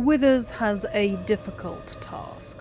Withers has a difficult task.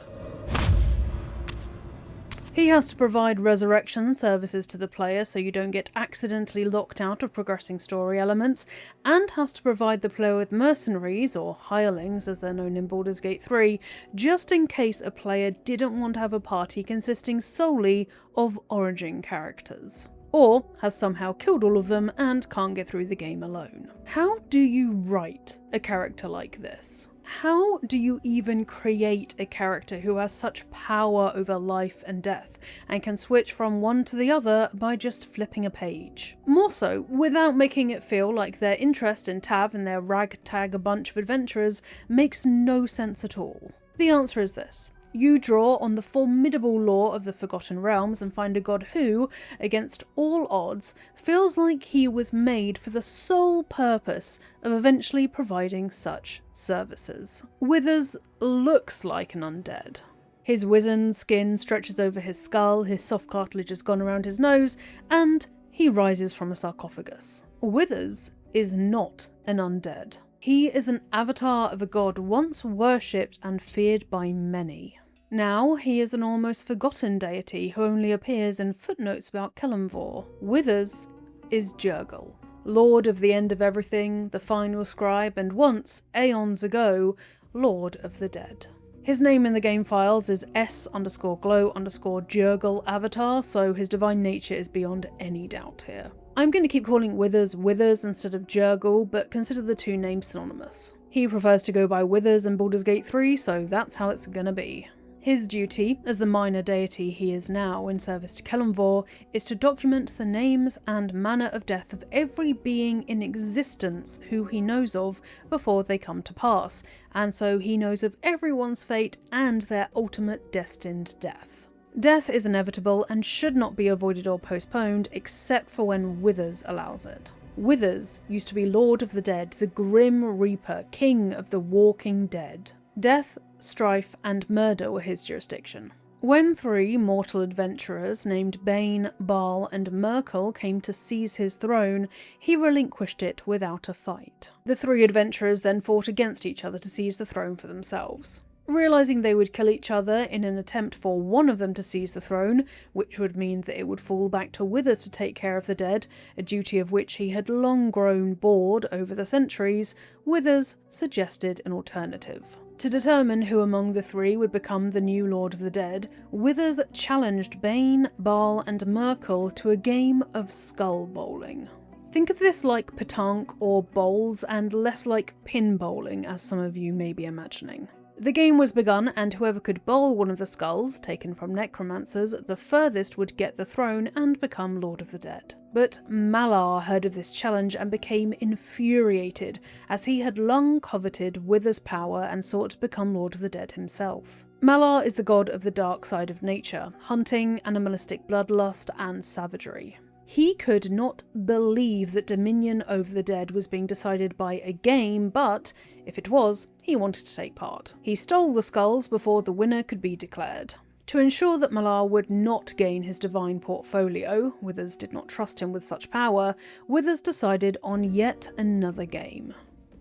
He has to provide resurrection services to the player so you don't get accidentally locked out of progressing story elements, and has to provide the player with mercenaries, or hirelings as they're known in Baldur's Gate 3, just in case a player didn't want to have a party consisting solely of origin characters, or has somehow killed all of them and can't get through the game alone. How do you write a character like this? How do you even create a character who has such power over life and death, and can switch from one to the other by just flipping a page? More so, without making it feel like their interest in Tav and their ragtag bunch of adventurers makes no sense at all. The answer is this. You draw on the formidable lore of the Forgotten Realms and find a god who, against all odds, feels like he was made for the sole purpose of eventually providing such services. Withers looks like an undead. His wizened skin stretches over his skull, his soft cartilage has gone around his nose, and he rises from a sarcophagus. Withers is not an undead. He is an avatar of a god once worshipped and feared by many. Now he is an almost forgotten deity who only appears in footnotes about Kelemvor. Withers is Jurgle, Lord of the End of Everything, the Final Scribe, and once, aeons ago, Lord of the Dead. His name in the game files is S_glow_Jurgle avatar, so his divine nature is beyond any doubt here. I'm going to keep calling Withers Withers instead of Jurgle, but consider the two names synonymous. He prefers to go by Withers in Baldur's Gate 3, so that's how it's gonna be. His duty, as the minor deity he is now in service to Kelemvor, is to document the names and manner of death of every being in existence who he knows of before they come to pass, and so he knows of everyone's fate and their ultimate destined death. Death is inevitable and should not be avoided or postponed, except for when Withers allows it. Withers used to be Lord of the Dead, the Grim Reaper, King of the Walking Dead. Death, strife, and murder were his jurisdiction. When three mortal adventurers named Bane, Baal, and Merkel came to seize his throne, he relinquished it without a fight. The three adventurers then fought against each other to seize the throne for themselves. Realising they would kill each other in an attempt for one of them to seize the throne, which would mean that it would fall back to Withers to take care of the dead, a duty of which he had long grown bored over the centuries, Withers suggested an alternative. To determine who among the three would become the new Lord of the Dead, Withers challenged Bane, Baal, and Merkel to a game of skull bowling. Think of this like petanque or bowls, and less like pin bowling, as some of you may be imagining. The game was begun, and whoever could bowl one of the skulls, taken from necromancers, the furthest would get the throne and become Lord of the Dead. But Malar heard of this challenge and became infuriated, as he had long coveted Withers' power and sought to become Lord of the Dead himself. Malar is the god of the dark side of nature, hunting, animalistic bloodlust, and savagery. He could not believe that dominion over the dead was being decided by a game, but if it was, he wanted to take part. He stole the skulls before the winner could be declared. To ensure that Malar would not gain his divine portfolio, Withers did not trust him with such power, Withers decided on yet another game.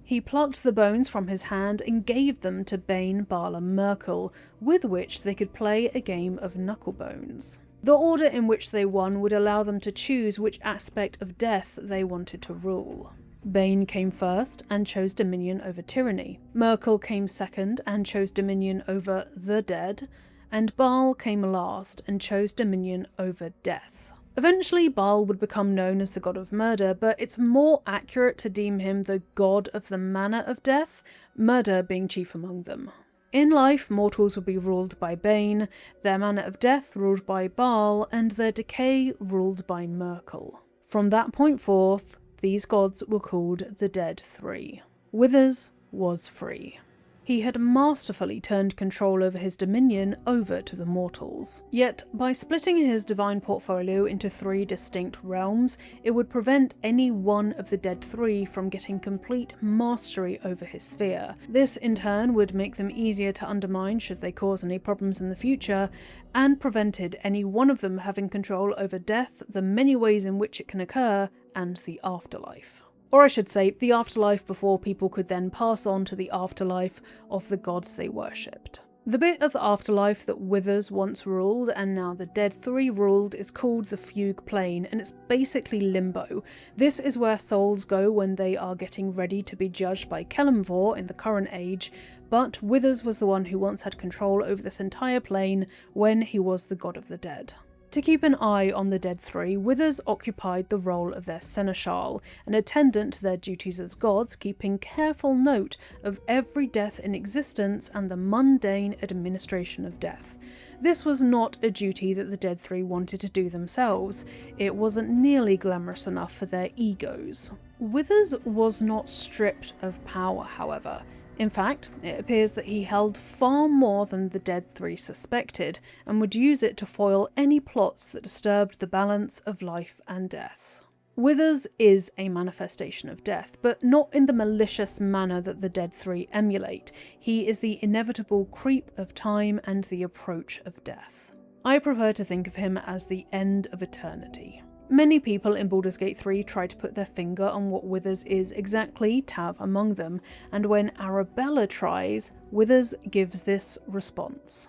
He plucked the bones from his hand and gave them to Bane, Baal, and Merkel, with which they could play a game of knucklebones. The order in which they won would allow them to choose which aspect of death they wanted to rule. Bane came first and chose dominion over tyranny. Merkel came second and chose dominion over the dead, and Baal came last and chose dominion over death. Eventually Baal would become known as the god of murder, but it's more accurate to deem him the god of the manner of death, murder being chief among them. In life, mortals would be ruled by Bane, their manner of death ruled by Baal, and their decay ruled by Merkel. From that point forth, these gods were called the Dead Three. Withers was free. He had masterfully turned control over his dominion over to the mortals. Yet, by splitting his divine portfolio into three distinct realms, it would prevent any one of the Dead Three from getting complete mastery over his sphere. This, in turn, would make them easier to undermine should they cause any problems in the future, and prevented any one of them having control over death, the many ways in which it can occur, and the afterlife. Or I should say, the afterlife before people could then pass on to the afterlife of the gods they worshipped. The bit of the afterlife that Withers once ruled and now the Dead 3 ruled is called the Fugue Plane, and it's basically limbo. This is where souls go when they are getting ready to be judged by Kelemvor in the current age, but Withers was the one who once had control over this entire plane when he was the god of the dead. To keep an eye on the Dead 3, Withers occupied the role of their seneschal, an attendant to their duties as gods, keeping careful note of every death in existence and the mundane administration of death. This was not a duty that the Dead 3 wanted to do themselves. It wasn't nearly glamorous enough for their egos. Withers was not stripped of power, however. In fact, it appears that he held far more than the Dead 3 suspected, and would use it to foil any plots that disturbed the balance of life and death. Withers is a manifestation of death, but not in the malicious manner that the Dead 3 emulate. He is the inevitable creep of time and the approach of death. I prefer to think of him as the end of eternity. Many people in Baldur's Gate 3 try to put their finger on what Withers is exactly, Tav among them, and when Arabella tries, Withers gives this response.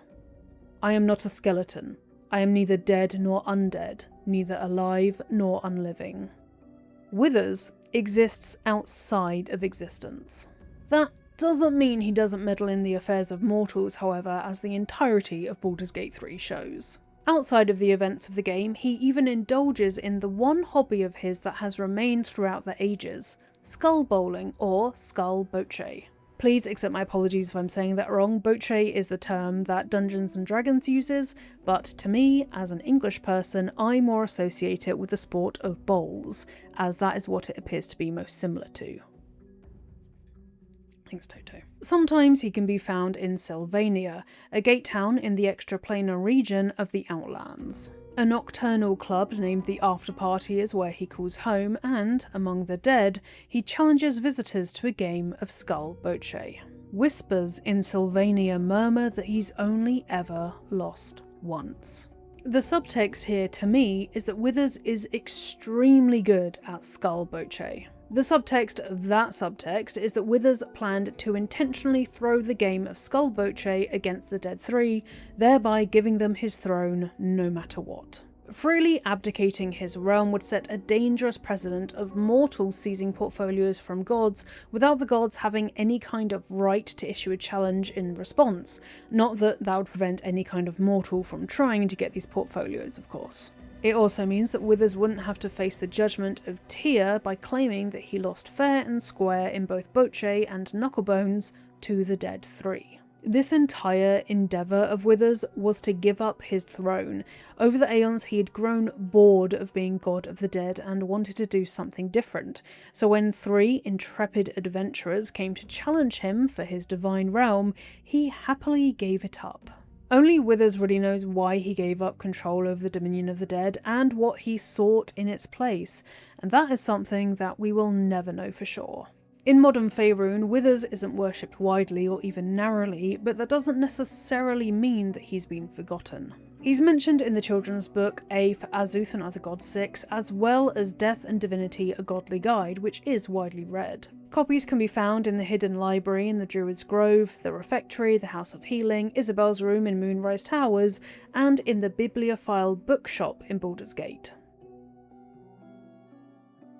I am not a skeleton. I am neither dead nor undead, neither alive nor unliving. Withers exists outside of existence. That doesn't mean he doesn't meddle in the affairs of mortals, however, as the entirety of Baldur's Gate 3 shows. Outside of the events of the game, he even indulges in the one hobby of his that has remained throughout the ages, skull bowling or Skullboche. Please accept my apologies if I'm saying that wrong. Boche is the term that Dungeons & Dragons uses, but to me, as an English person, I more associate it with the sport of bowls, as that is what it appears to be most similar to. Thanks, Toto. Sometimes he can be found in Sylvania, a gate town in the extraplanar region of the Outlands. A nocturnal club named the After Party is where he calls home, and, among the dead, he challenges visitors to a game of Skullboche. Whispers in Sylvania murmur that he's only ever lost once. The subtext here, to me, is that Withers is extremely good at Skullboche. The subtext of that subtext is that Withers planned to intentionally throw the game of Skullboche against the Dead 3, thereby giving them his throne no matter what. Freely abdicating his realm would set a dangerous precedent of mortals seizing portfolios from gods without the gods having any kind of right to issue a challenge in response. Not that that would prevent any kind of mortal from trying to get these portfolios, of course. It also means that Withers wouldn't have to face the judgment of Tyr by claiming that he lost fair and square in both Boche and Knucklebones to the Dead 3. This entire endeavour of Withers was to give up his throne. Over the aeons he had grown bored of being god of the dead and wanted to do something different, so when 3 intrepid adventurers came to challenge him for his divine realm, he happily gave it up. Only Withers really knows why he gave up control over the Dominion of the Dead and what he sought in its place, and that is something that we will never know for sure. In modern Faerun, Withers isn't worshipped widely or even narrowly, but that doesn't necessarily mean that he's been forgotten. He's mentioned in the children's book A for Azuth and Other Gods 6, as well as Death and Divinity, A Godly Guide, which is widely read. Copies can be found in the Hidden Library in the Druid's Grove, the Refectory, the House of Healing, Isabel's Room in Moonrise Towers, and in the Bibliophile Bookshop in Baldur's Gate.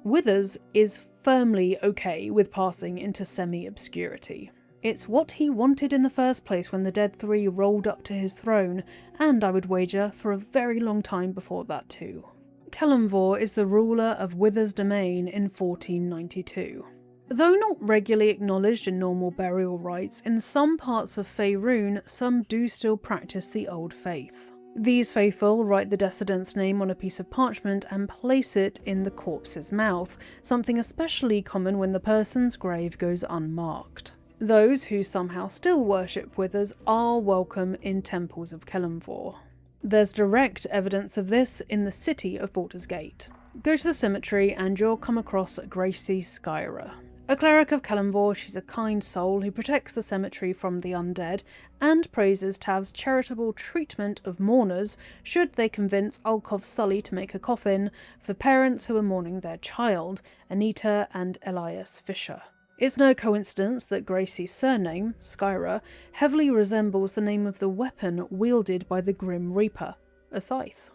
Withers is firmly okay with passing into semi-obscurity. It's what he wanted in the first place when the Dead 3 rolled up to his throne, and I would wager for a very long time before that too. Kelemvor is the ruler of Withers' domain in 1492. Though not regularly acknowledged in normal burial rites, in some parts of Faerun some do still practice the old faith. These faithful write the decedent's name on a piece of parchment and place it in the corpse's mouth, something especially common when the person's grave goes unmarked. Those who somehow still worship Withers are welcome in temples of Kelemvor. There's direct evidence of this in the city of Baldur's Gate. Go to the cemetery and you'll come across Gracie Skyra. A cleric of Kelemvor, she's a kind soul who protects the cemetery from the undead and praises Tav's charitable treatment of mourners should they convince Alkov Sully to make a coffin for parents who are mourning their child, Anita and Elias Fisher. It's no coincidence that Gracie's surname, Skyra, heavily resembles the name of the weapon wielded by the Grim Reaper, a scythe.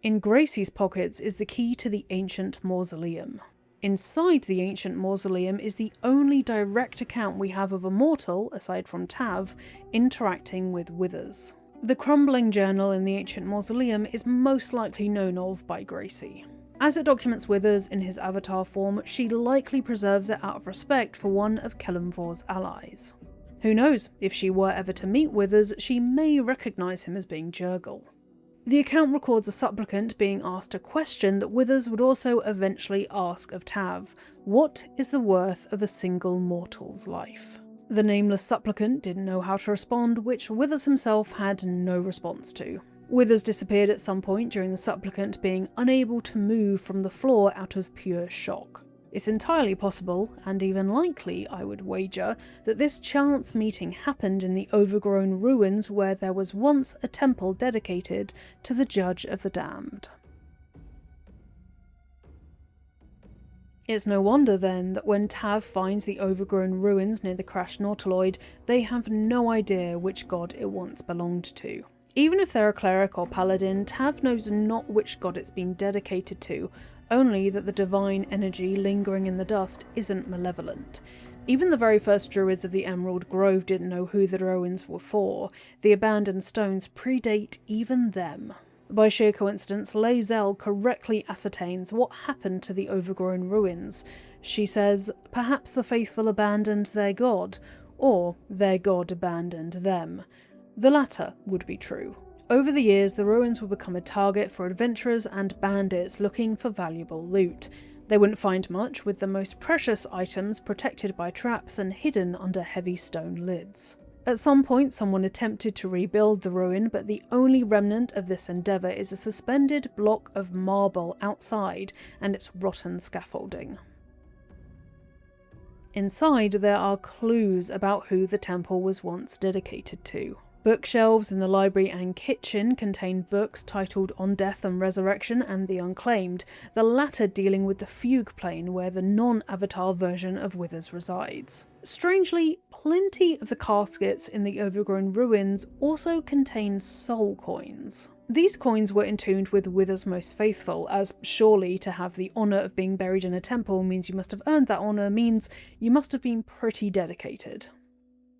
In Gracie's pockets is the key to the ancient mausoleum. Inside the ancient mausoleum is the only direct account we have of a mortal, aside from Tav, interacting with withers. The crumbling journal in the ancient mausoleum is most likely known of by Gracie. As it documents Withers in his avatar form, she likely preserves it out of respect for one of Kelemvor's allies. Who knows, if she were ever to meet Withers, she may recognise him as being Jurgle. The account records a supplicant being asked a question that Withers would also eventually ask of Tav: what is the worth of a single mortal's life? The nameless supplicant didn't know how to respond, which Withers himself had no response to. Withers disappeared at some point during the supplicant being unable to move from the floor out of pure shock. It's entirely possible, and even likely, I would wager, that this chance meeting happened in the overgrown ruins where there was once a temple dedicated to the Judge of the Damned. It's no wonder then that when Tav finds the overgrown ruins near the crashed Nautiloid, they have no idea which god it once belonged to. Even if they're a cleric or paladin, Tav knows not which god it's been dedicated to, only that the divine energy lingering in the dust isn't malevolent. Even the very first druids of the Emerald Grove didn't know who the ruins were for. The abandoned stones predate even them. By sheer coincidence, Lae'zel correctly ascertains what happened to the overgrown ruins. She says, perhaps the faithful abandoned their god, or their god abandoned them. The latter would be true. Over the years, the ruins would become a target for adventurers and bandits looking for valuable loot. They wouldn't find much, with the most precious items protected by traps and hidden under heavy stone lids. At some point, someone attempted to rebuild the ruin, but the only remnant of this endeavour is a suspended block of marble outside and its rotten scaffolding. Inside, there are clues about who the temple was once dedicated to. Bookshelves in the library and kitchen contain books titled On Death and Resurrection and The Unclaimed, the latter dealing with the fugue plane where the non-avatar version of Withers resides. Strangely, plenty of the caskets in the overgrown ruins also contain soul coins. These coins were entombed with Withers' most faithful, as surely to have the honour of being buried in a temple means you must have earned that honour means you must have been pretty dedicated.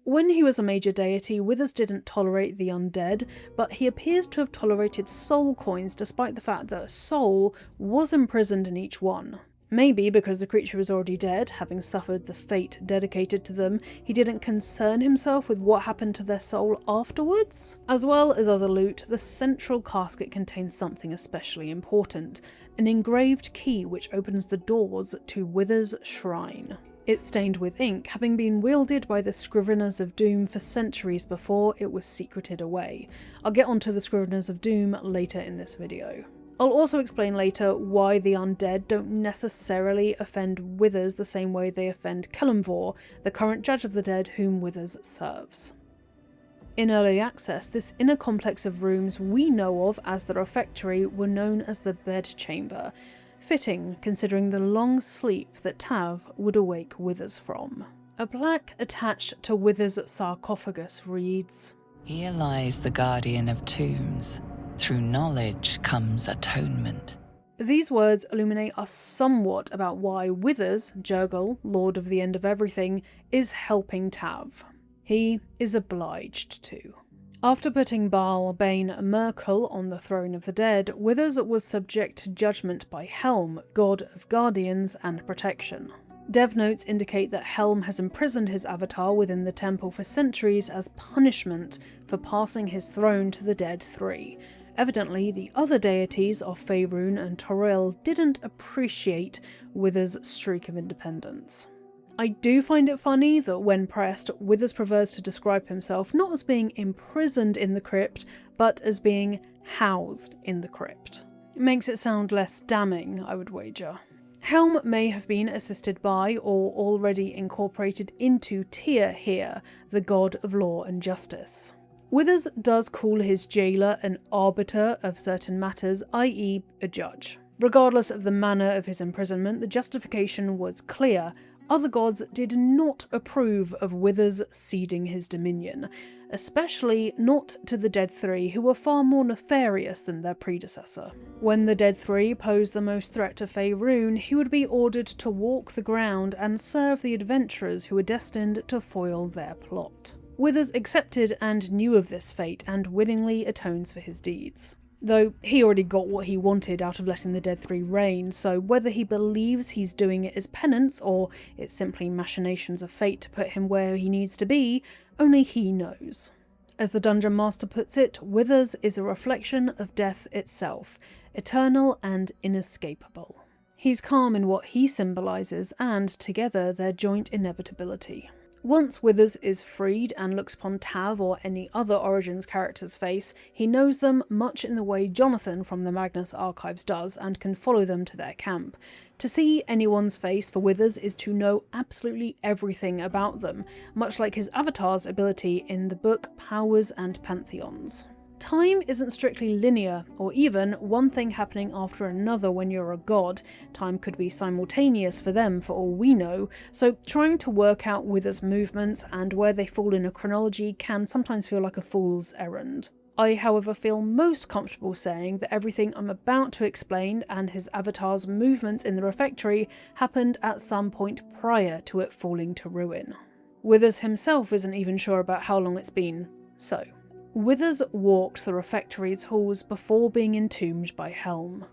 When he was a major deity, Withers didn't tolerate the undead, but he appears to have tolerated soul coins despite the fact that a soul was imprisoned in each one. Maybe because the creature was already dead, having suffered the fate dedicated to them, he didn't concern himself with what happened to their soul afterwards? As well as other loot, the central casket contains something especially important, an engraved key which opens the doors to Withers' shrine. It's stained with ink, having been wielded by the Scriveners of Doom for centuries before it was secreted away. I'll get onto the Scriveners of Doom later in this video. I'll also explain later why the undead don't necessarily offend Withers the same way they offend Kelemvor, the current Judge of the Dead whom Withers serves. In early access, this inner complex of rooms we know of as the refectory were known as the bedchamber. Fitting, considering the long sleep that Tav would awake Withers from. A plaque attached to Withers' sarcophagus reads, "Here lies the guardian of tombs. Through knowledge comes atonement." These words illuminate us somewhat about why Withers, Jurgle, Lord of the End of Everything, is helping Tav. He is obliged to. After putting Baal, Bane, Merkel on the throne of the dead, Withers was subject to judgment by Helm, god of guardians and protection. Dev notes indicate that Helm has imprisoned his avatar within the temple for centuries as punishment for passing his throne to the dead three. Evidently, the other deities of Faerun and Toril didn't appreciate Withers' streak of independence. I do find it funny that when pressed, Withers prefers to describe himself not as being imprisoned in the crypt, but as being housed in the crypt. It makes it sound less damning, I would wager. Helm may have been assisted by or already incorporated into Tyr here, the god of law and justice. Withers does call his jailer an arbiter of certain matters, i.e. a judge. Regardless of the manner of his imprisonment, the justification was clear. Other gods did not approve of Withers ceding his dominion, especially not to the Dead Three, who were far more nefarious than their predecessor. When the Dead Three posed the most threat to Faerun, he would be ordered to walk the ground and serve the adventurers who were destined to foil their plot. Withers accepted and knew of this fate and willingly atones for his deeds. Though he already got what he wanted out of letting the Dead Three reign, so whether he believes he's doing it as penance or it's simply machinations of fate to put him where he needs to be, only he knows. As the Dungeon Master puts it, Withers is a reflection of death itself, eternal and inescapable. He's calm in what he symbolises, and together their joint inevitability. Once Withers is freed and looks upon Tav or any other Origins character's face, he knows them much in the way Jonathan from the Magnus Archives does and can follow them to their camp. To see anyone's face for Withers is to know absolutely everything about them, much like his avatar's ability in the book Powers and Pantheons. Time isn't strictly linear, or even one thing happening after another when you're a god. Time could be simultaneous for them for all we know, so trying to work out Withers' movements and where they fall in a chronology can sometimes feel like a fool's errand. I, however, feel most comfortable saying that everything I'm about to explain and his avatar's movements in the refectory happened at some point prior to it falling to ruin. Withers himself isn't even sure about how long it's been, so. Withers walked the refectory's halls before being entombed by Helm.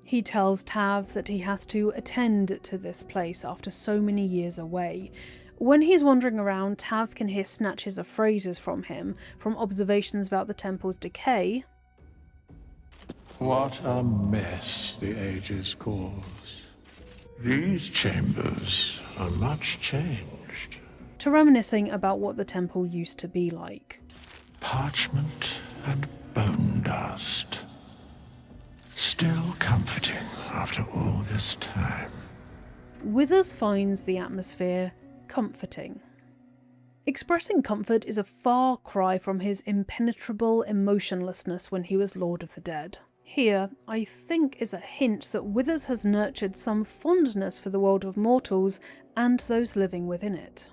He tells Tav that he has to attend to this place after so many years away. When he's wandering around, Tav can hear snatches of phrases from him, from observations about the temple's decay. What a mess the ages cause. These chambers are much changed. To reminiscing about what the temple used to be like. Parchment and bone dust. Still comforting after all this time. Withers finds the atmosphere comforting. Expressing comfort is a far cry from his impenetrable emotionlessness when he was Lord of the Dead. Here, I think, is a hint that Withers has nurtured some fondness for the world of mortals and those living within it.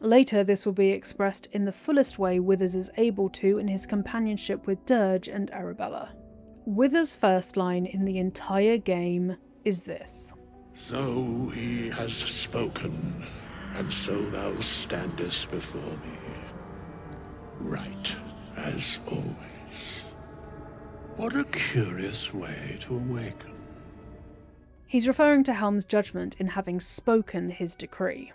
Later, this will be expressed in the fullest way Withers is able to in his companionship with Durge and Arabella. Withers' first line in the entire game is this. So he has spoken, and so thou standest before me, right as always. What a curious way to awaken. He's referring to Helm's judgment in having spoken his decree.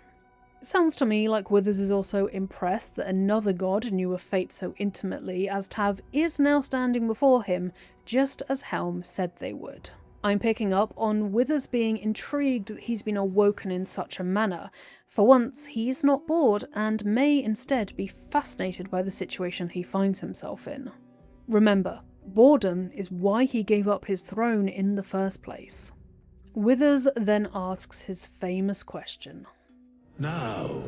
It sounds to me like Withers is also impressed that another god knew of fate so intimately, as Tav is now standing before him, just as Helm said they would. I'm picking up on Withers being intrigued that he's been awoken in such a manner. For once, he's not bored and may instead be fascinated by the situation he finds himself in. Remember, boredom is why he gave up his throne in the first place. Withers then asks his famous question. Now,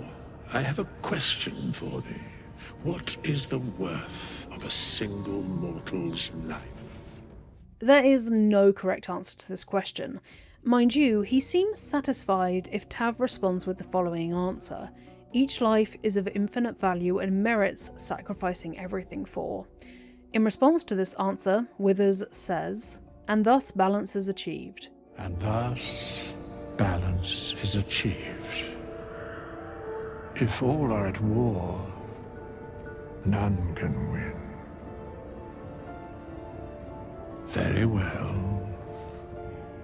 I have a question for thee. What is the worth of a single mortal's life? There is no correct answer to this question. Mind you, he seems satisfied if Tav responds with the following answer. Each life is of infinite value and merits sacrificing everything for. In response to this answer, Withers says, and thus balance is achieved. And thus, balance is achieved. If all are at war, none can win. Very well.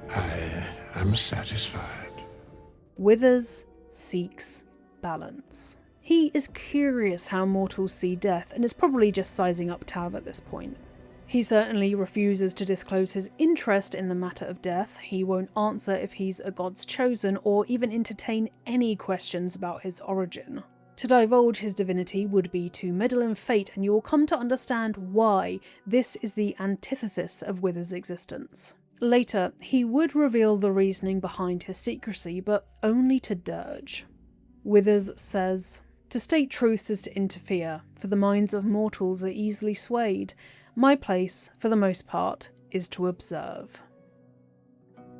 I am satisfied. Withers seeks balance. He is curious how mortals see death and is probably just sizing up Tav at this point. He certainly refuses to disclose his interest in the matter of death. He won't answer if he's a god's chosen or even entertain any questions about his origin. To divulge his divinity would be to meddle in fate, and you will come to understand why this is the antithesis of Withers' existence. Later, he would reveal the reasoning behind his secrecy, but only to Durge. Withers says, "To state truths is to interfere, for the minds of mortals are easily swayed. My place, for the most part, is to observe."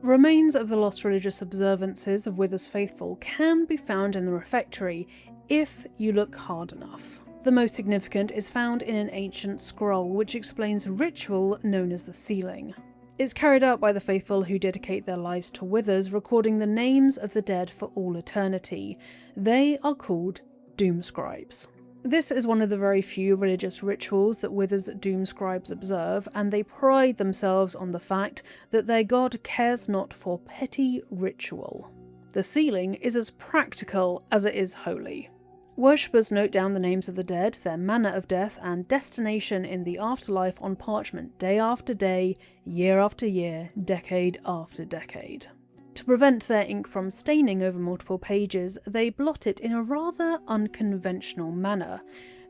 Remains of the lost religious observances of Withers' faithful can be found in the refectory if you look hard enough. The most significant is found in an ancient scroll which explains a ritual known as the sealing. It's carried out by the faithful who dedicate their lives to Withers, recording the names of the dead for all eternity. They are called doomscribes. This is one of the very few religious rituals that Withers' doomscribes observe, and they pride themselves on the fact that their god cares not for petty ritual. The sealing is as practical as it is holy. Worshippers note down the names of the dead, their manner of death, and destination in the afterlife on parchment day after day, year after year, decade after decade. To prevent their ink from staining over multiple pages, they blot it in a rather unconventional manner.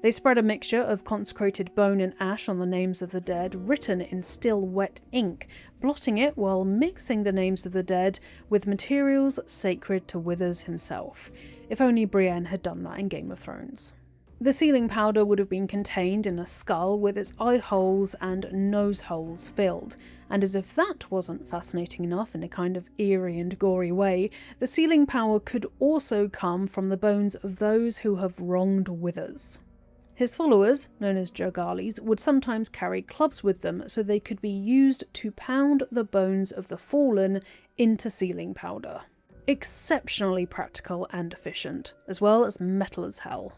They spread a mixture of consecrated bone and ash on the names of the dead, written in still wet ink, blotting it while mixing the names of the dead with materials sacred to Withers himself. If only Brienne had done that in Game of Thrones. The sealing powder would have been contained in a skull with its eye holes and nose holes filled, and as if that wasn't fascinating enough in a kind of eerie and gory way, the sealing power could also come from the bones of those who have wronged Withers. His followers, known as Jurgalis, would sometimes carry clubs with them so they could be used to pound the bones of the fallen into sealing powder. Exceptionally practical and efficient, as well as metal as hell.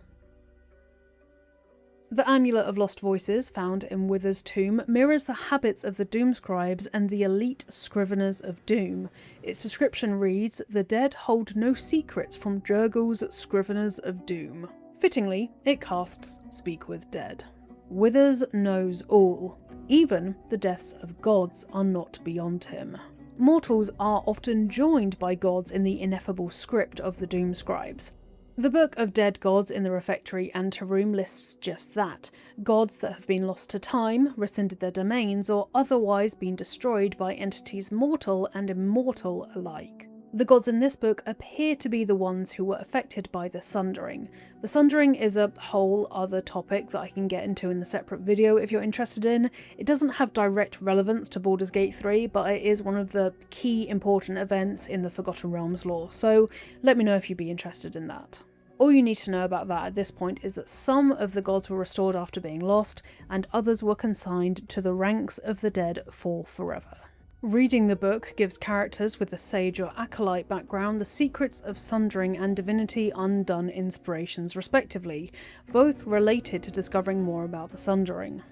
The Amulet of Lost Voices, found in Withers' tomb, mirrors the habits of the doomscribes and the elite scriveners of doom. Its description reads, "The dead hold no secrets from Jurgal's scriveners of doom." Fittingly, it casts Speak with Dead. Withers knows all. Even the deaths of gods are not beyond him. Mortals are often joined by gods in the ineffable script of the doomscribes. The Book of Dead Gods in the Refectory Anteroom lists just that, gods that have been lost to time, rescinded their domains, or otherwise been destroyed by entities mortal and immortal alike. The gods in this book appear to be the ones who were affected by the Sundering. The Sundering is a whole other topic that I can get into in a separate video if you're interested in. It doesn't have direct relevance to Baldur's Gate 3, but it is one of the key important events in the Forgotten Realms lore, so let me know if you'd be interested in that. All you need to know about that at this point is that some of the gods were restored after being lost, and others were consigned to the ranks of the dead for forever. Reading the book gives characters with a sage or acolyte background the secrets of Sundering and Divinity Undone inspirations respectively, both related to discovering more about the Sundering.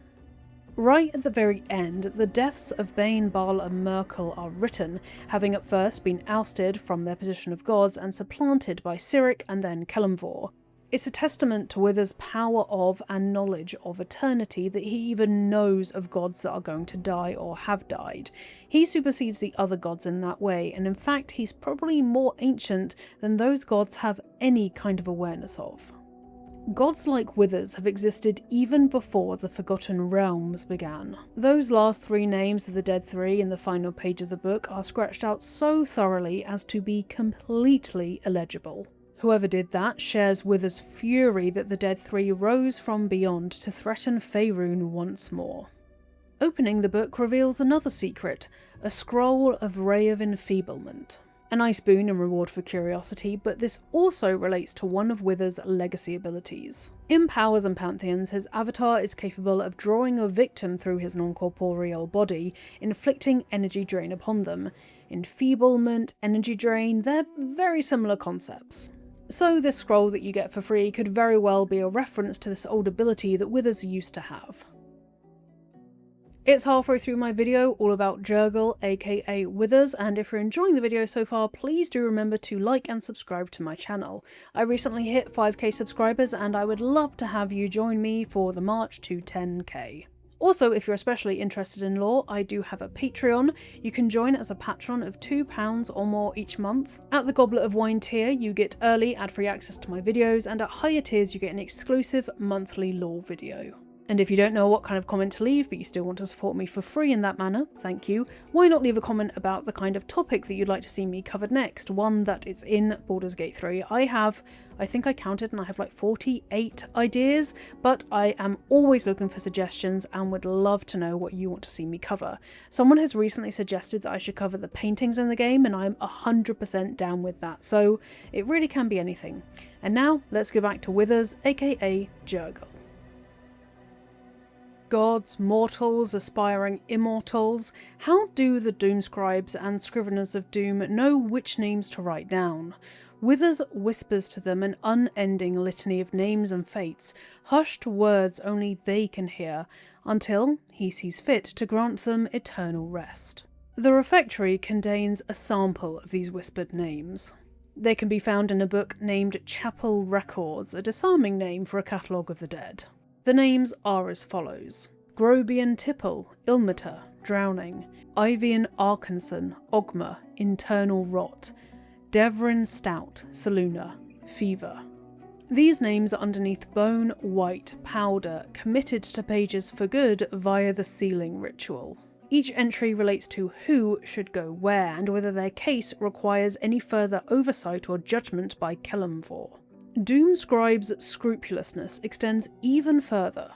Right at the very end, the deaths of Bane, Baal and Merkel are written, having at first been ousted from their position of gods and supplanted by Cyric and then Kelemvor. It's a testament to Withers' power of and knowledge of eternity that he even knows of gods that are going to die or have died. He supersedes the other gods in that way, and in fact he's probably more ancient than those gods have any kind of awareness of. Gods like Withers have existed even before the Forgotten Realms began. Those last three names of the Dead Three in the final page of the book are scratched out so thoroughly as to be completely illegible. Whoever did that shares Withers' fury that the Dead Three rose from beyond to threaten Faerun once more. Opening the book reveals another secret, a scroll of Ray of Enfeeblement. A nice boon in reward for curiosity, but this also relates to one of Withers' legacy abilities. In Powers and Pantheons, his avatar is capable of drawing a victim through his non-corporeal body, inflicting energy drain upon them. Enfeeblement, energy drain, they're very similar concepts. So this scroll that you get for free could very well be a reference to this old ability that Withers used to have. It's halfway through my video all about Jurgal, aka Withers, and if you're enjoying the video so far, please do remember to like and subscribe to my channel. I recently hit 5k subscribers and I would love to have you join me for the march to 10k. Also, if you're especially interested in lore, I do have a Patreon. You can join as a patron of £2 or more each month. At the Goblet of Wine tier, you get early ad-free access to my videos, and at higher tiers you get an exclusive monthly lore video. And if you don't know what kind of comment to leave, but you still want to support me for free in that manner, thank you, why not leave a comment about the kind of topic that you'd like to see me covered next, one that is in Baldur's Gate 3. I think I counted and I have like 48 ideas, but I am always looking for suggestions and would love to know what you want to see me cover. Someone has recently suggested that I should cover the paintings in the game, and I'm 100% down with that, so it really can be anything. And now, let's go back to Withers, aka Jurgle. Gods, mortals, aspiring immortals, how do the doomscribes and scriveners of doom know which names to write down? Withers whispers to them an unending litany of names and fates, hushed words only they can hear, until he sees fit to grant them eternal rest. The refectory contains a sample of these whispered names. They can be found in a book named Chapel Records, a disarming name for a catalogue of the dead. The names are as follows: Grobian Tipple, Ilmater, Drowning; Ivian Arkanson, Ogma, Internal Rot; Devrin Stout, Saluna, Fever. These names are underneath bone, white, powder, committed to pages for good via the sealing ritual. Each entry relates to who should go where, and whether their case requires any further oversight or judgment by Kelemvor. Doomscribes' scrupulousness extends even further.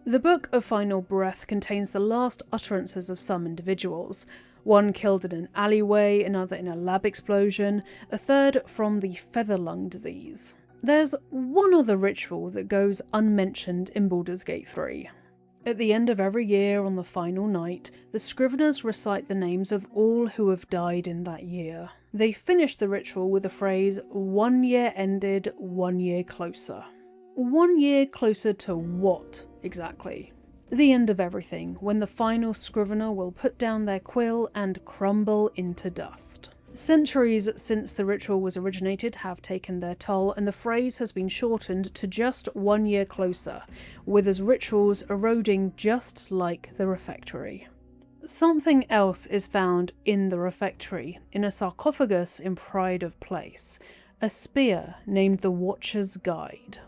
The Book of Final Breath contains the last utterances of some individuals. One killed in an alleyway, another in a lab explosion, a third from the feather lung disease. There's one other ritual that goes unmentioned in Baldur's Gate 3. At the end of every year on the final night, the Scriveners recite the names of all who have died in that year. They finish the ritual with the phrase, 1 year ended, 1 year closer. 1 year closer to what, exactly? The end of everything, when the final Scrivener will put down their quill and crumble into dust. Centuries since the ritual was originated have taken their toll, and the phrase has been shortened to just 1 year closer, with its rituals eroding just like the refectory. Something else is found in the refectory, in a sarcophagus in Pride of Place, a spear named the Watcher's Guide.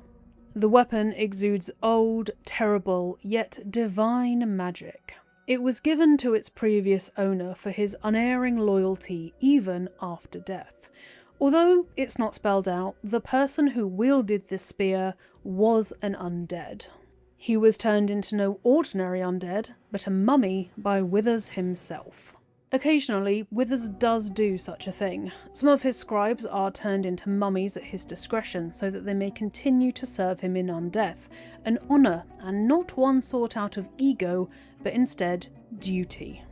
The weapon exudes old, terrible, yet divine magic. It was given to its previous owner for his unerring loyalty even after death. Although it's not spelled out, the person who wielded this spear was an undead. He was turned into no ordinary undead, but a mummy by Withers himself. Occasionally, Withers does do such a thing. Some of his scribes are turned into mummies at his discretion so that they may continue to serve him in undeath, an honour and not one sought out of ego, but instead duty.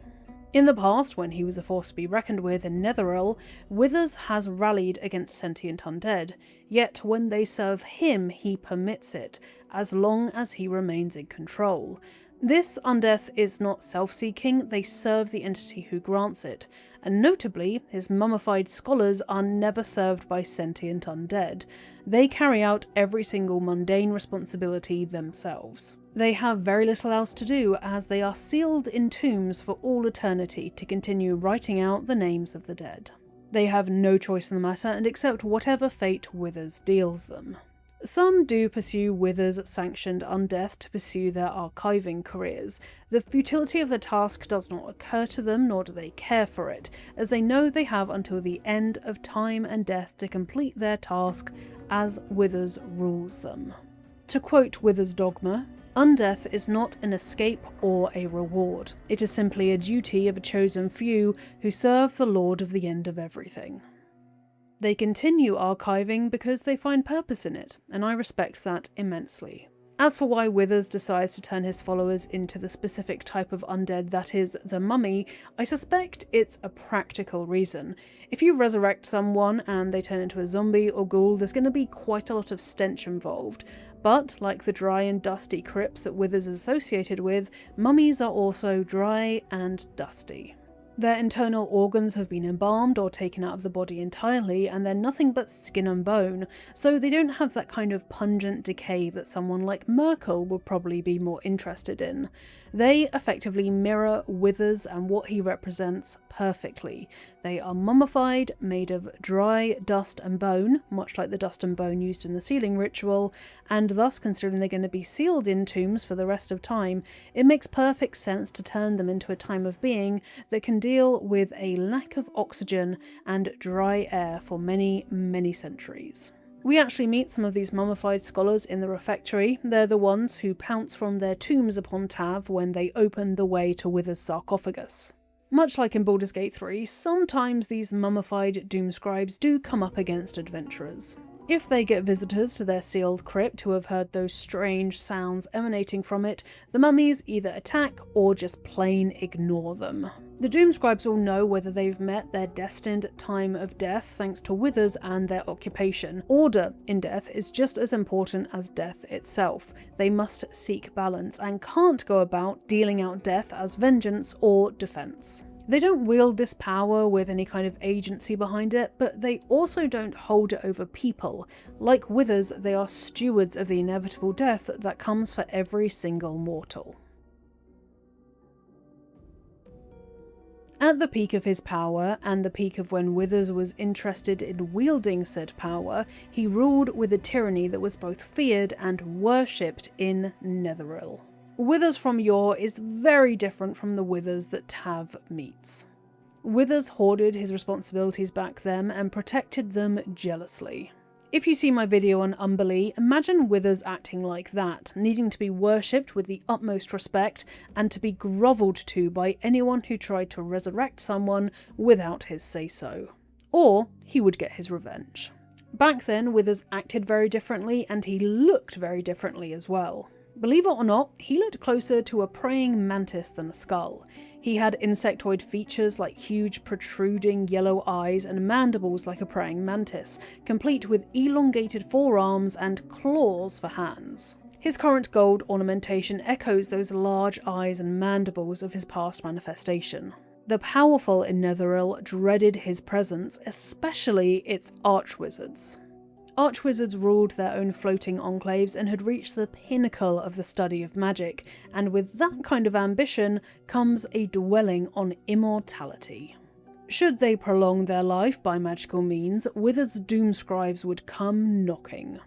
In the past, when he was a force to be reckoned with in Netheril, Withers has rallied against sentient undead, yet when they serve him he permits it, as long as he remains in control. This undeath is not self-seeking, they serve the entity who grants it, and notably, his mummified scholars are never served by sentient undead. They carry out every single mundane responsibility themselves. They have very little else to do, as they are sealed in tombs for all eternity to continue writing out the names of the dead. They have no choice in the matter and accept whatever fate Withers deals them. Some do pursue Withers-sanctioned undeath to pursue their archiving careers. The futility of the task does not occur to them, nor do they care for it, as they know they have until the end of time and death to complete their task as Withers rules them. To quote Withers' dogma, undeath is not an escape or a reward. It is simply a duty of a chosen few who serve the Lord of the end of everything. They continue archiving because they find purpose in it, and I respect that immensely. As for why Withers decides to turn his followers into the specific type of undead that is the mummy, I suspect it's a practical reason. If you resurrect someone and they turn into a zombie or ghoul, there's going to be quite a lot of stench involved. But, like the dry and dusty crypts that Withers is associated with, mummies are also dry and dusty. Their internal organs have been embalmed or taken out of the body entirely, and they're nothing but skin and bone, so they don't have that kind of pungent decay that someone like Merkel would probably be more interested in. They effectively mirror Withers and what he represents perfectly. They are mummified, made of dry dust and bone, much like the dust and bone used in the sealing ritual, and thus, considering they're going to be sealed in tombs for the rest of time, it makes perfect sense to turn them into a time of being that can deal with a lack of oxygen and dry air for many, many centuries. We actually meet some of these mummified scholars in the refectory. They're the ones who pounce from their tombs upon Tav when they open the way to Wither's sarcophagus. Much like in Baldur's Gate 3, sometimes these mummified doomscribes do come up against adventurers. If they get visitors to their sealed crypt who have heard those strange sounds emanating from it, the mummies either attack or just plain ignore them. The doomscribes will know whether they've met their destined time of death thanks to Withers and their occupation. Order in death is just as important as death itself. They must seek balance and can't go about dealing out death as vengeance or defense. They don't wield this power with any kind of agency behind it, but they also don't hold it over people. Like Withers, they are stewards of the inevitable death that comes for every single mortal. At the peak of his power, and the peak of when Withers was interested in wielding said power, he ruled with a tyranny that was both feared and worshipped in Netheril. Withers from yore is very different from the Withers that Tav meets. Withers hoarded his responsibilities back then and protected them jealously. If you see my video on Umberlee, imagine Withers acting like that, needing to be worshipped with the utmost respect and to be grovelled to by anyone who tried to resurrect someone without his say-so. Or he would get his revenge. Back then, Withers acted very differently and he looked very differently as well. Believe it or not, he looked closer to a praying mantis than a skull. He had insectoid features like huge protruding yellow eyes and mandibles like a praying mantis, complete with elongated forearms and claws for hands. His current gold ornamentation echoes those large eyes and mandibles of his past manifestation. The powerful in Netheril dreaded his presence, especially its archwizards. Archwizards ruled their own floating enclaves and had reached the pinnacle of the study of magic, and with that kind of ambition comes a dwelling on immortality. Should they prolong their life by magical means, Withers' doomscribes would come knocking.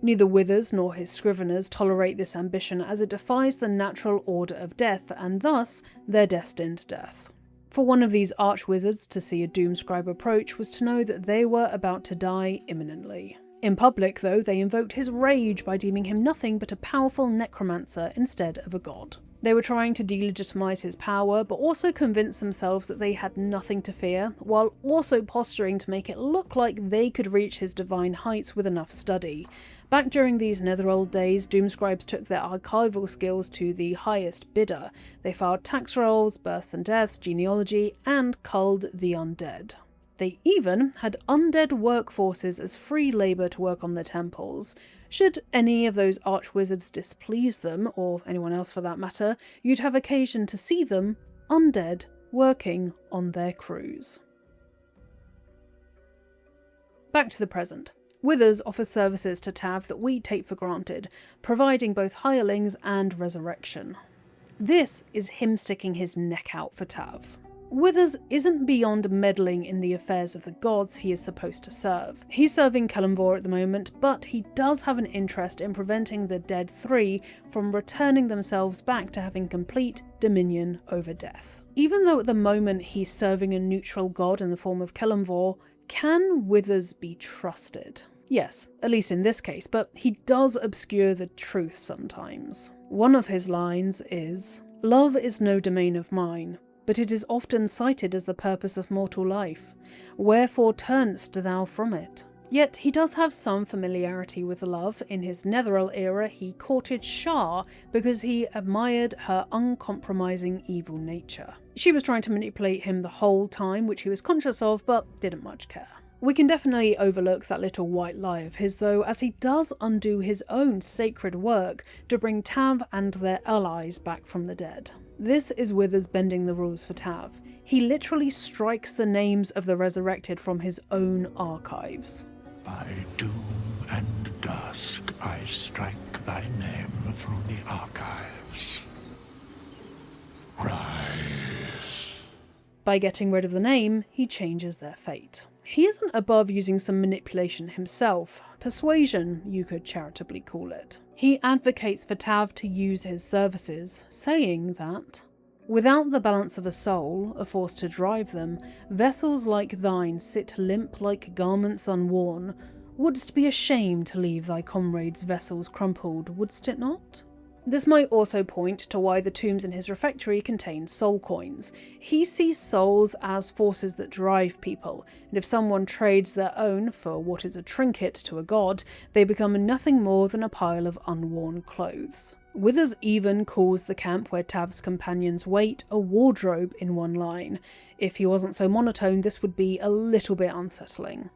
Neither Withers nor his scriveners tolerate this ambition as it defies the natural order of death, and thus their destined death. For one of these archwizards to see a doomscribe approach was to know that they were about to die imminently. In public, though, they invoked his rage by deeming him nothing but a powerful necromancer instead of a god. They were trying to delegitimize his power, but also convince themselves that they had nothing to fear, while also posturing to make it look like they could reach his divine heights with enough study. Back during these Netheril days, doomscribes took their archival skills to the highest bidder. They filed tax rolls, births and deaths, genealogy, and culled the undead. They even had undead workforces as free labour to work on their temples. Should any of those archwizards displease them, or anyone else for that matter, you'd have occasion to see them, undead, working on their crews. Back to the present. Withers offers services to Tav that we take for granted, providing both hirelings and resurrection. This is him sticking his neck out for Tav. Withers isn't beyond meddling in the affairs of the gods he is supposed to serve. He's serving Kelemvor at the moment, but he does have an interest in preventing the Dead Three from returning themselves back to having complete dominion over death. Even though at the moment he's serving a neutral god in the form of Kelemvor, can Withers be trusted? Yes, at least in this case, but he does obscure the truth sometimes. One of his lines is, "Love is no domain of mine, but it is often cited as the purpose of mortal life. Wherefore turnest thou from it?" Yet he does have some familiarity with love. In his Netheril era, he courted Shar because he admired her uncompromising evil nature. She was trying to manipulate him the whole time, which he was conscious of, but didn't much care. We can definitely overlook that little white lie of his though, as he does undo his own sacred work to bring Tav and their allies back from the dead. This is Withers bending the rules for Tav. He literally strikes the names of the resurrected from his own archives. By doom and dusk I strike thy name from the archives. Rise. By getting rid of the name, he changes their fate. He isn't above using some manipulation himself. Persuasion, you could charitably call it. He advocates for Tav to use his services, saying that without the balance of a soul, a force to drive them, vessels like thine sit limp like garments unworn. Wouldst be ashamed to leave thy comrades' vessels crumpled, wouldst it not? This might also point to why the tombs in his refectory contain soul coins. He sees souls as forces that drive people, and if someone trades their own for what is a trinket to a god, they become nothing more than a pile of unworn clothes. Withers even calls the camp where Tav's companions wait a wardrobe in one line. If he wasn't so monotone, this would be a little bit unsettling.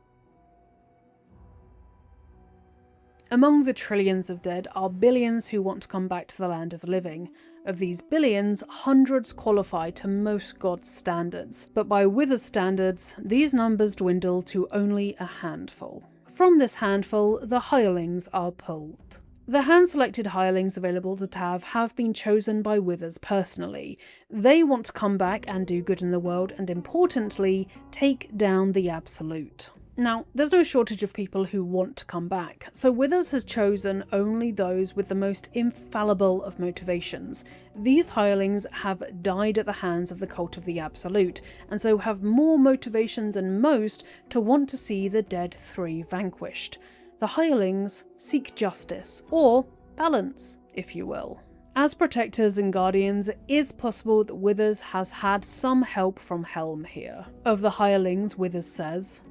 Among the trillions of dead are billions who want to come back to the land of the living. Of these billions, hundreds qualify to most gods' standards, but by Wither's standards, these numbers dwindle to only a handful. From this handful, the hirelings are pulled. The hand-selected hirelings available to Tav have been chosen by Withers personally. They want to come back and do good in the world, and importantly, take down the Absolute. Now, there's no shortage of people who want to come back, so Withers has chosen only those with the most infallible of motivations. These hirelings have died at the hands of the cult of the Absolute, and so have more motivations than most to want to see the dead three vanquished. The hirelings seek justice, or balance, if you will. As protectors and guardians, it is possible that Withers has had some help from Helm here. Of the hirelings, Withers says,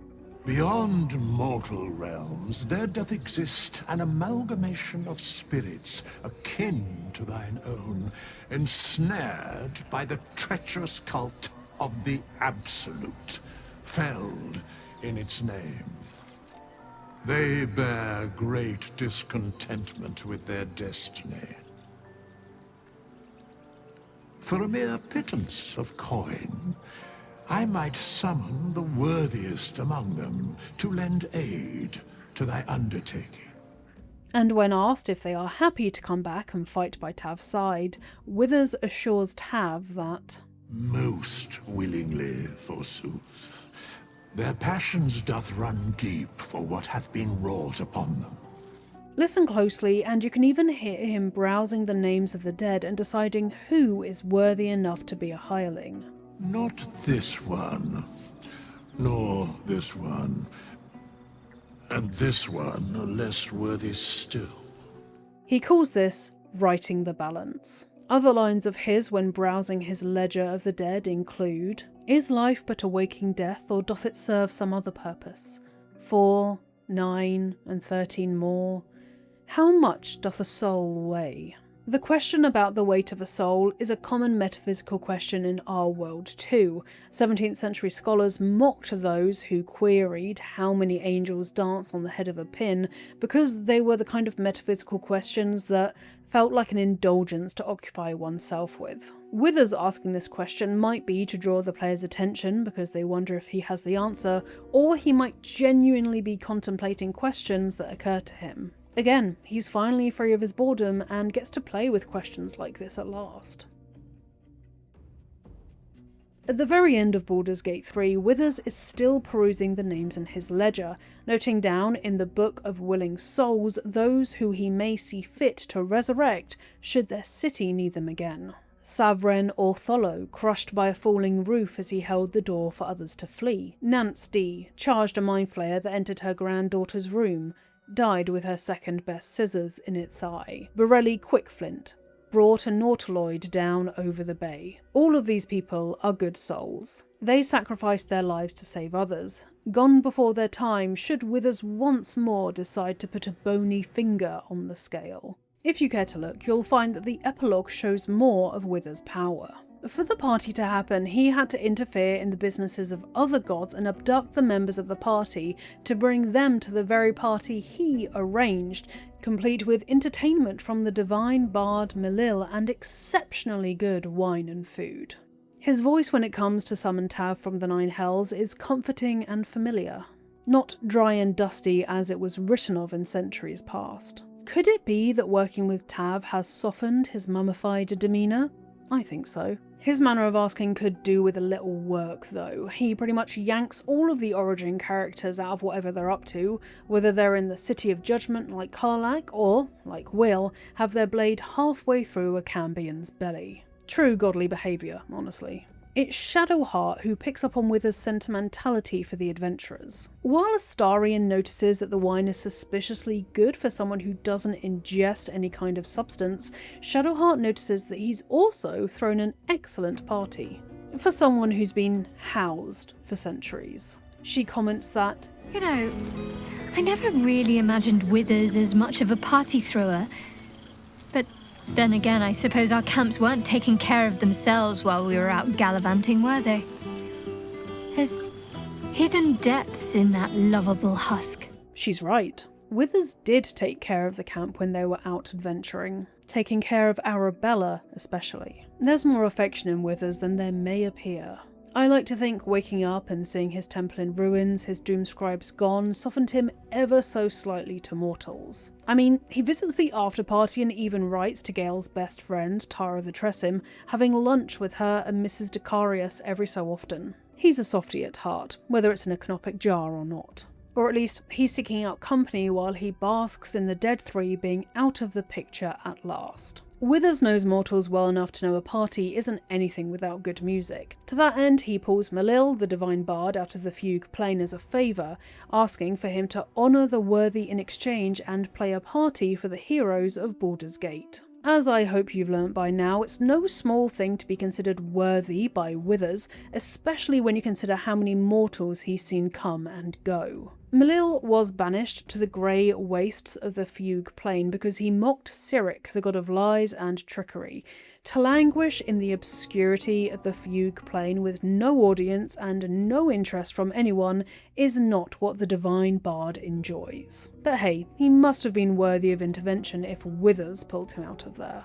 Beyond mortal realms, there doth exist an amalgamation of spirits akin to thine own, ensnared by the treacherous cult of the Absolute, felled in its name. They bear great discontentment with their destiny. For a mere pittance of coin, I might summon the worthiest among them to lend aid to thy undertaking. And when asked if they are happy to come back and fight by Tav's side, Withers assures Tav that Most willingly, forsooth. Their passions doth run deep for what hath been wrought upon them. Listen closely, and you can even hear him browsing the names of the dead and deciding who is worthy enough to be a hireling. Not this one, nor this one, and this one less worthy still. He calls this writing the balance. Other lines of his when browsing his ledger of the dead include, Is life but a waking death, or doth it serve some other purpose? 4, 9, and 13 more. How much doth a soul weigh? The question about the weight of a soul is a common metaphysical question in our world too. 17th century scholars mocked those who queried how many angels dance on the head of a pin because they were the kind of metaphysical questions that felt like an indulgence to occupy oneself with. Withers asking this question might be to draw the player's attention because they wonder if he has the answer, or he might genuinely be contemplating questions that occur to him. Again, he's finally free of his boredom and gets to play with questions like this at last. At the very end of Baldur's Gate 3, Withers is still perusing the names in his ledger, noting down in the Book of Willing Souls those who he may see fit to resurrect should their city need them again. Savren Ortholo, crushed by a falling roof as he held the door for others to flee. Nance D, charged a mind flayer that entered her granddaughter's room, died with her second best scissors in its eye. Borelli Quickflint brought a nautiloid down over the bay. All of these people are good souls. They sacrificed their lives to save others. Gone before their time, should Withers once more decide to put a bony finger on the scale. If you care to look, you'll find that the epilogue shows more of Withers' power. For the party to happen, he had to interfere in the businesses of other gods and abduct the members of the party to bring them to the very party he arranged, complete with entertainment from the divine bard Melil and exceptionally good wine and food. His voice when it comes to summon Tav from the Nine Hells is comforting and familiar, not dry and dusty as it was written of in centuries past. Could it be that working with Tav has softened his mummified demeanour? I think so. His manner of asking could do with a little work though. He pretty much yanks all of the origin characters out of whatever they're up to, whether they're in the City of Judgment like Karlach or, like Will, have their blade halfway through a Cambion's belly. True godly behaviour, honestly. It's Shadowheart who picks up on Wither's sentimentality for the adventurers. While Astarion notices that the wine is suspiciously good for someone who doesn't ingest any kind of substance, Shadowheart notices that he's also thrown an excellent party for someone who's been housed for centuries. She comments that, "You know, I never really imagined Withers as much of a party thrower, but then again, I suppose our camps weren't taking care of themselves while we were out gallivanting, were they? There's hidden depths in that lovable husk." She's right. Withers did take care of the camp when they were out adventuring, taking care of Arabella especially. There's more affection in Withers than there may appear. I like to think waking up and seeing his temple in ruins, his doomscribes gone, softened him ever so slightly to mortals. I mean, he visits the after party and even writes to Gale's best friend, Tara the Tressim, having lunch with her and Mrs. Decarius every so often. He's a softie at heart, whether it's in a canopic jar or not. Or at least, he's seeking out company while he basks in the Dead Three being out of the picture at last. Withers knows mortals well enough to know a party isn't anything without good music. To that end, he pulls Malil, the divine bard, out of the fugue plane as a favour, asking for him to honour the worthy in exchange and play a party for the heroes of Baldur's Gate. As I hope you've learnt by now, it's no small thing to be considered worthy by Withers, especially when you consider how many mortals he's seen come and go. Malil was banished to the grey wastes of the fugue plane because he mocked Cyric, the god of lies and trickery. To languish in the obscurity of the fugue plane with no audience and no interest from anyone is not what the divine bard enjoys. But hey, he must have been worthy of intervention if Withers pulled him out of there.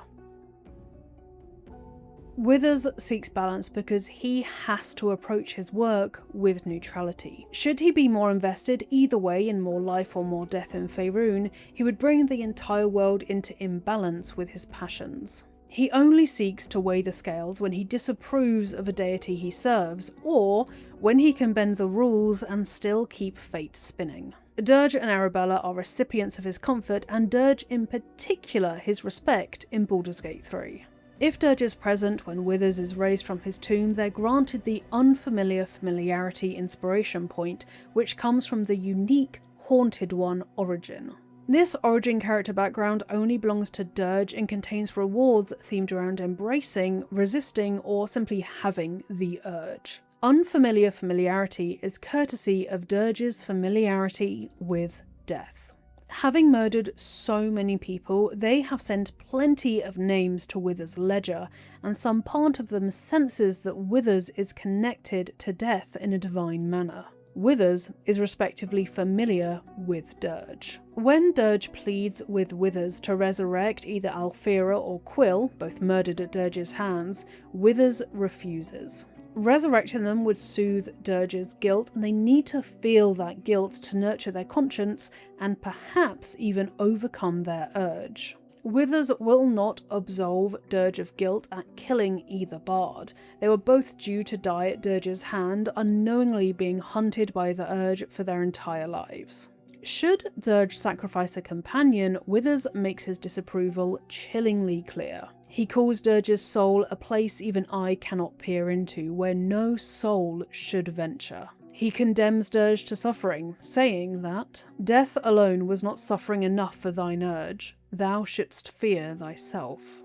Withers seeks balance because he has to approach his work with neutrality. Should he be more invested either way in more life or more death in Faerun, he would bring the entire world into imbalance with his passions. He only seeks to weigh the scales when he disapproves of a deity he serves, or when he can bend the rules and still keep fate spinning. Durge and Arabella are recipients of his comfort, and Durge in particular his respect in Baldur's Gate 3. If Durge is present when Withers is raised from his tomb, they're granted the unfamiliar familiarity inspiration point, which comes from the unique Haunted One origin. This origin character background only belongs to Durge and contains rewards themed around embracing, resisting, or simply having the urge. Unfamiliar familiarity is courtesy of Durge's familiarity with death. Having murdered so many people, they have sent plenty of names to Withers' ledger, and some part of them senses that Withers is connected to death in a divine manner. Withers is respectively familiar with Durge. When Durge pleads with Withers to resurrect either Alfira or Quill, both murdered at Durge's hands, Withers refuses. Resurrecting them would soothe Durge's guilt, and they need to feel that guilt to nurture their conscience and perhaps even overcome their urge. Withers will not absolve Durge of guilt at killing either bard. They were both due to die at Durge's hand, unknowingly being hunted by the urge for their entire lives. Should Durge sacrifice a companion, Withers makes his disapproval chillingly clear. He calls Durge's soul a place even I cannot peer into, where no soul should venture. He condemns Durge to suffering, saying that death alone was not suffering enough for thine urge, thou shouldst fear thyself.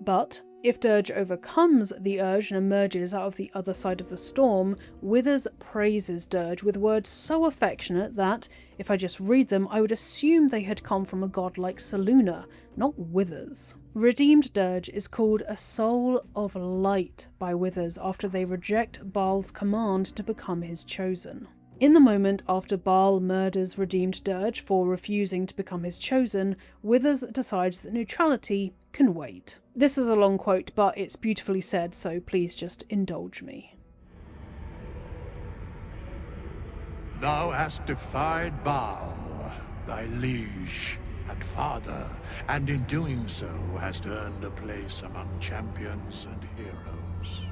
But if Durge overcomes the urge and emerges out of the other side of the storm, Withers praises Durge with words so affectionate that, if I just read them, I would assume they had come from a god like Selûne, not Withers. Redeemed Durge is called a soul of light by Withers after they reject Baal's command to become his chosen. In the moment after Baal murders redeemed Durge for refusing to become his chosen, Withers decides that neutrality can wait. This is a long quote, but it's beautifully said, so please just indulge me. Thou hast defied Baal, thy liege, and father, and in doing so hast earned a place among champions and heroes.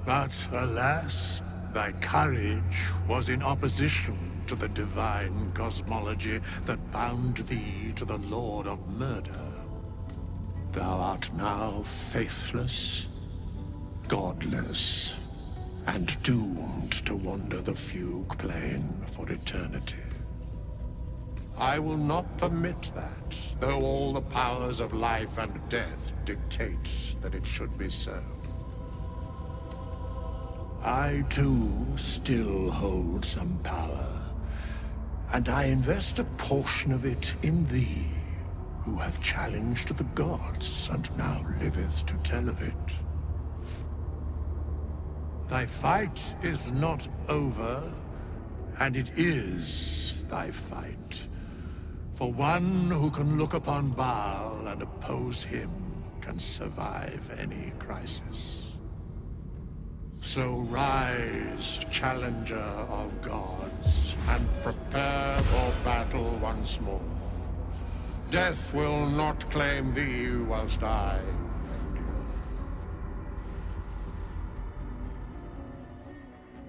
But alas, thy courage was in opposition to the divine cosmology that bound thee to the Lord of Murder. Thou art now faithless, godless, and doomed to wander the fugue plane for eternity. I will not permit that, though all the powers of life and death dictate that it should be so. I, too, still hold some power, and I invest a portion of it in thee, who hath challenged the gods and now liveth to tell of it. Thy fight is not over, and it is thy fight. For one who can look upon Baal and oppose him can survive any crisis. So rise, challenger of gods, and prepare for battle once more. Death will not claim thee whilst I endure.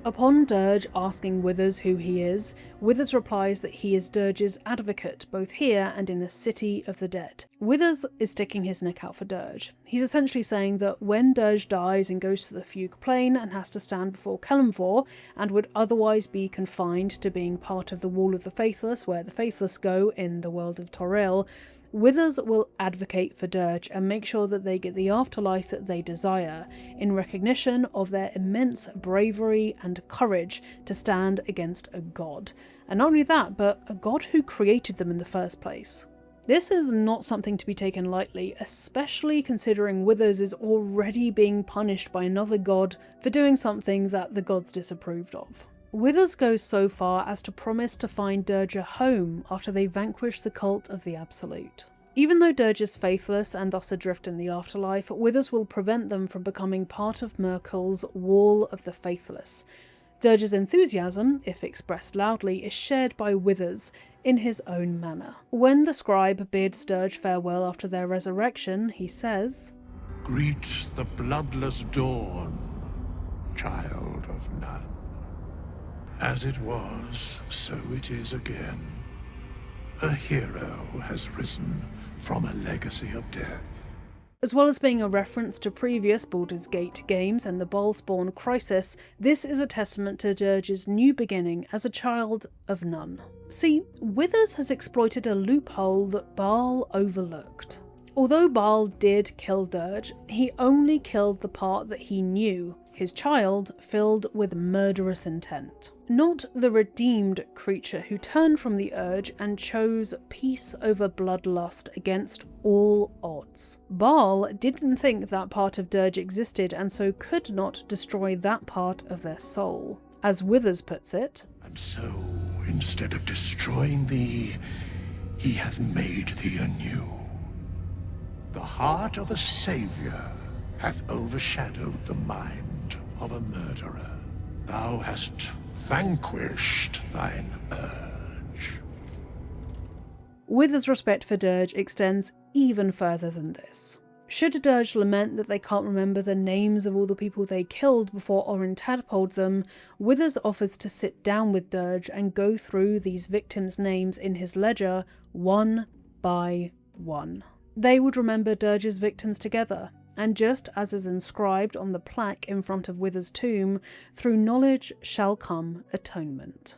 Upon Durge asking Withers who he is, Withers replies that he is Durge's advocate, both here and in the City of the Dead. Withers is sticking his neck out for Durge. He's essentially saying that when Durge dies and goes to the Fugue Plane and has to stand before Kelemvor, and would otherwise be confined to being part of the Wall of the Faithless, where the Faithless go in the world of Toril, Withers will advocate for Durge and make sure that they get the afterlife that they desire, in recognition of their immense bravery and courage to stand against a god. And not only that, but a god who created them in the first place. This is not something to be taken lightly, especially considering Withers is already being punished by another god for doing something that the gods disapproved of. Withers goes so far as to promise to find Durge a home after they vanquish the cult of the Absolute. Even though Durge is faithless and thus adrift in the afterlife, Withers will prevent them from becoming part of Merkel's Wall of the Faithless. Durge's enthusiasm, if expressed loudly, is shared by Withers in his own manner. When the scribe bids Durge farewell after their resurrection, he says, "Greet the bloodless dawn, child of none. As it was, so it is again. A hero has risen from a legacy of death." As well as being a reference to previous Baldur's Gate games and the Baalspawn crisis, this is a testament to Durge's new beginning as a child of none. See, Withers has exploited a loophole that Baal overlooked. Although Baal did kill Durge, he only killed the part that he knew, his child filled with murderous intent. Not the redeemed creature who turned from the urge and chose peace over bloodlust against all odds. Baal didn't think that part of Durge existed and so could not destroy that part of their soul. As Withers puts it, "And so, instead of destroying thee, he hath made thee anew. The heart of a saviour hath overshadowed the mind of a murderer. Thou hast vanquished thine urge." Withers' respect for Durge extends even further than this. Should Durge lament that they can't remember the names of all the people they killed before Orin tadpoled them, Withers offers to sit down with Durge and go through these victims' names in his ledger, one by one. They would remember Durge's victims together, and just as is inscribed on the plaque in front of Withers' tomb, through knowledge shall come atonement.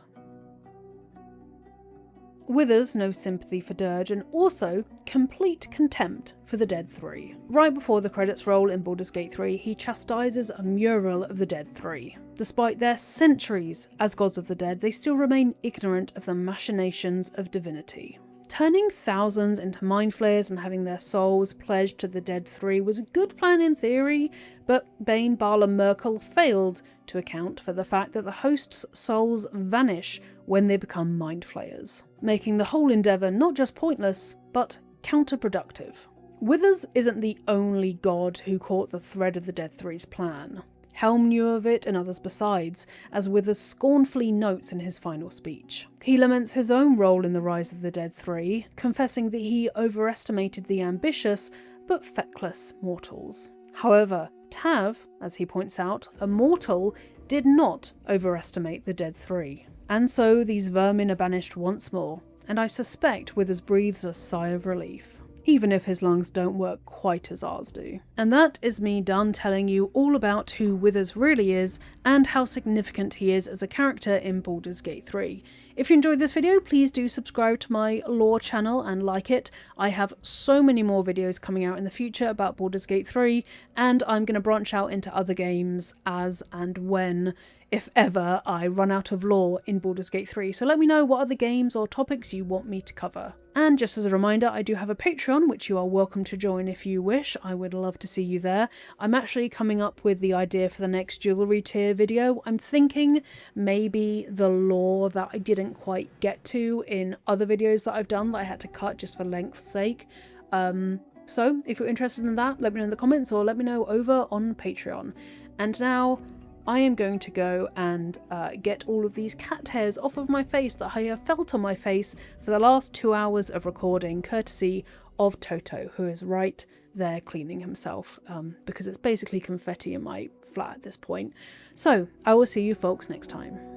Withers knows sympathy for Durge and also complete contempt for the Dead Three. Right before the credits roll in Baldur's Gate 3, he chastises a mural of the Dead Three. Despite their centuries as gods of the dead, they still remain ignorant of the machinations of divinity. Turning thousands into mind flayers and having their souls pledged to the Dead Three was a good plan in theory, but Bane, Baal and Merkel failed to account for the fact that the host's souls vanish when they become mind flayers, making the whole endeavour not just pointless, but counterproductive. Withers isn't the only god who caught the thread of the Dead Three's plan. Helm knew of it and others besides, as Withers scornfully notes in his final speech. He laments his own role in the rise of the Dead Three, confessing that he overestimated the ambitious but feckless mortals. However, Tav, as he points out, a mortal, did not overestimate the Dead Three. And so these vermin are banished once more, and I suspect Withers breathes a sigh of relief, even if his lungs don't work quite as ours do. And that is me done telling you all about who Withers really is and how significant he is as a character in Baldur's Gate 3. If you enjoyed this video, please do subscribe to my lore channel and like it. I have so many more videos coming out in the future about Baldur's Gate 3, and I'm going to branch out into other games as and when, if ever, I run out of lore in Baldur's Gate 3. So let me know what other games or topics you want me to cover. And just as a reminder, I do have a Patreon, which you are welcome to join if you wish. I would love to see you there. I'm actually coming up with the idea for the next jewellery tier video. I'm thinking maybe the lore that I didn't quite get to in other videos that I've done that I had to cut just for length's sake. So if you're interested in that, let me know in the comments or let me know over on Patreon. And now I am going to go and get all of these cat hairs off of my face that I have felt on my face for the last 2 hours of recording, courtesy of Toto, who is right there cleaning himself, because it's basically confetti in my flat at this point. So I will see you folks next time.